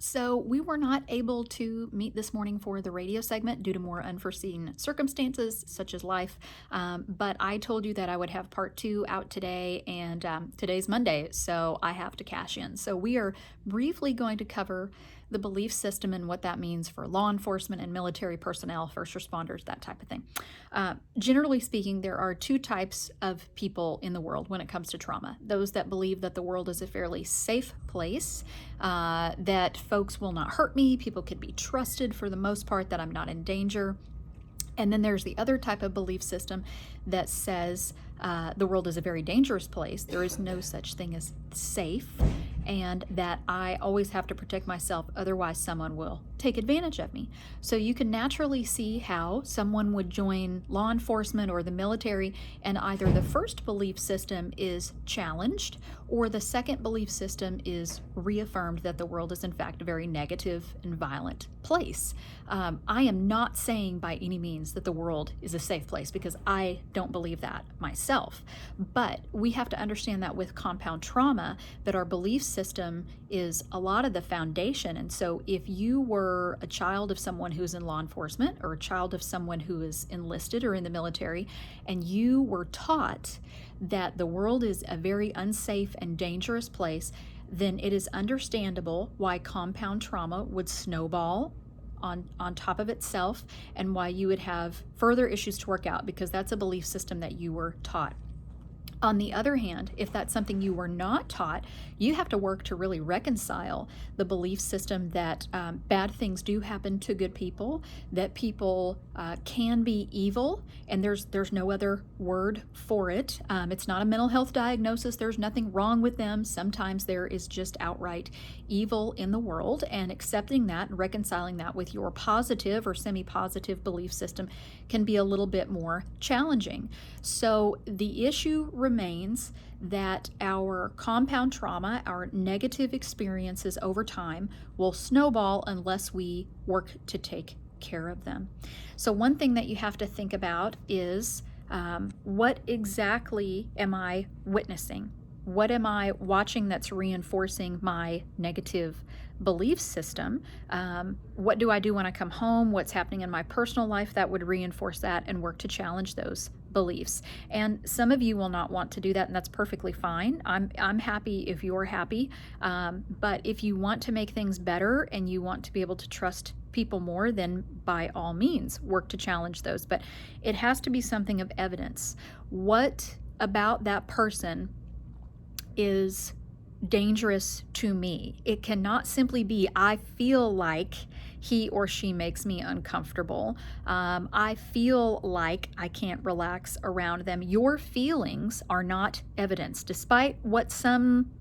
So we were not able to meet this morning for the radio segment due to more unforeseen circumstances, such as life. But I told you that I would have part two out today, and today's Monday, so I have to cash in. So we are briefly going to cover the belief system and what that means for law enforcement and military personnel, first responders, that type of thing. Generally speaking, there are two types of people in the world when it comes to trauma. Those that believe that the world is a fairly safe place, that folks will not hurt me, people can be trusted for the most part, that I'm not in danger. And then there's the other type of belief system that says the world is a very dangerous place. There is no such thing as safe, and that I always have to protect myself, otherwise someone will take advantage of me. So you can naturally see how someone would join law enforcement or the military, and either the first belief system is challenged or the second belief system is reaffirmed that the world is in fact a very negative and violent place. I am not saying by any means that the world is a safe place, because I don't believe that myself. But we have to understand that with compound trauma, that our belief system is a lot of the foundation. And so if you were a child of someone who's in law enforcement, or a child of someone who is enlisted or in the military, and you were taught that the world is a very unsafe and dangerous place, then it is understandable why compound trauma would snowball on top of itself, and why you would have further issues to work out, because that's a belief system that you were taught. On the other hand, if that's something you were not taught, you have to work to really reconcile the belief system that bad things do happen to good people, that people can be evil, and there's no other word for it. It's not a mental health diagnosis. There's nothing wrong with them. Sometimes there is just outright evil in the world, and accepting that and reconciling that with your positive or semi-positive belief system can be a little bit more challenging. So the issue remains that our compound trauma, our negative experiences over time, will snowball unless we work to take care of them. So one thing that you have to think about is what exactly am I witnessing? What am I watching that's reinforcing my negative belief system? What do I do when I come home? What's happening in my personal life that would reinforce that, and work to challenge those beliefs? And some of you will not want to do that, and that's perfectly fine. I'm happy if you're happy. But if you want to make things better and you want to be able to trust people more, then by all means work to challenge those. But it has to be something of evidence. What about that person is dangerous to me? It cannot simply be, I feel like he or she makes me uncomfortable. I feel like I can't relax around them. Your feelings are not evidence, despite what some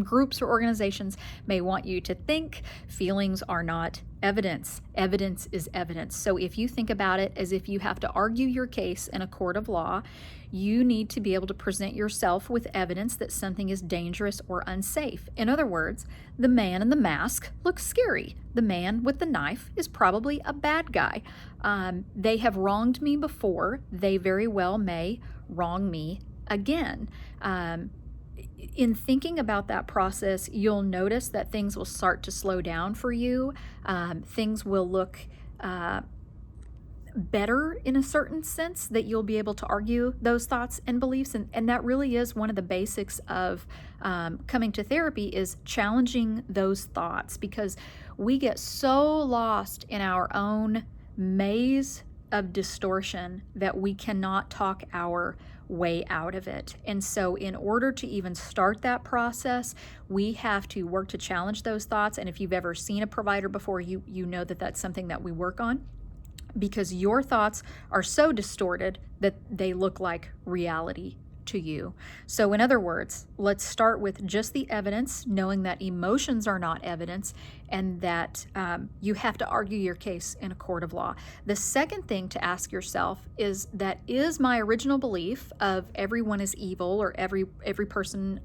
groups or organizations may want you to think. Feelings are not evidence. Evidence is evidence. So if you think about it as if you have to argue your case in a court of law, you need to be able to present yourself with evidence that something is dangerous or unsafe. In other words, the man in the mask looks scary. The man with the knife is probably a bad guy. They have wronged me before. They very well may wrong me again. In thinking about that process, you'll notice that things will start to slow down for you. Things will look better in a certain sense, that you'll be able to argue those thoughts and beliefs. And that really is one of the basics of coming to therapy, is challenging those thoughts, because we get so lost in our own maze of distortion that we cannot talk our way out of it. And so in order to even start that process, we have to work to challenge those thoughts. And if you've ever seen a provider before, you know that that's something that we work on, because your thoughts are so distorted that they look like reality to you. So in other words, let's start with just the evidence, knowing that emotions are not evidence, and that you have to argue your case in a court of law. The second thing to ask yourself is my original belief of everyone is evil, or every person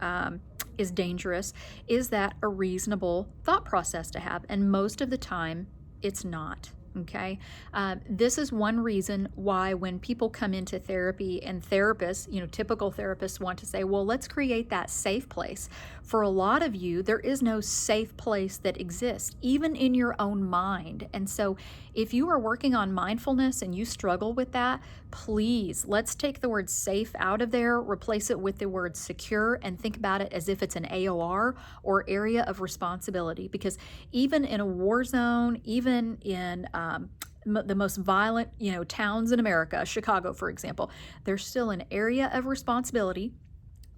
is dangerous, is that a reasonable thought process to have? And most of the time, it's not. Okay. This is one reason why when people come into therapy and therapists, typical therapists want to say, well, let's create that safe place. For a lot of you, there is no safe place that exists, even in your own mind. And so if you are working on mindfulness and you struggle with that, please, let's take the word safe out of there, replace it with the word secure, and think about it as if it's an AOR, or area of responsibility. Because even in a war zone, even in the most violent, towns in America, Chicago, for example, there's still an area of responsibility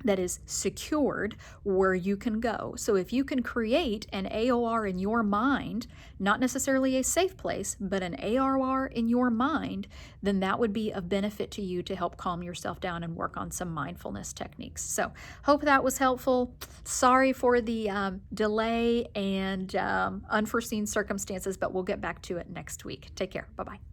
that is secured where you can go. So if you can create an AOR in your mind, not necessarily a safe place, but an AOR in your mind, then that would be of benefit to you to help calm yourself down and work on some mindfulness techniques. So hope that was helpful. Sorry for the delay and unforeseen circumstances, but we'll get back to it next week. Take care. Bye-bye.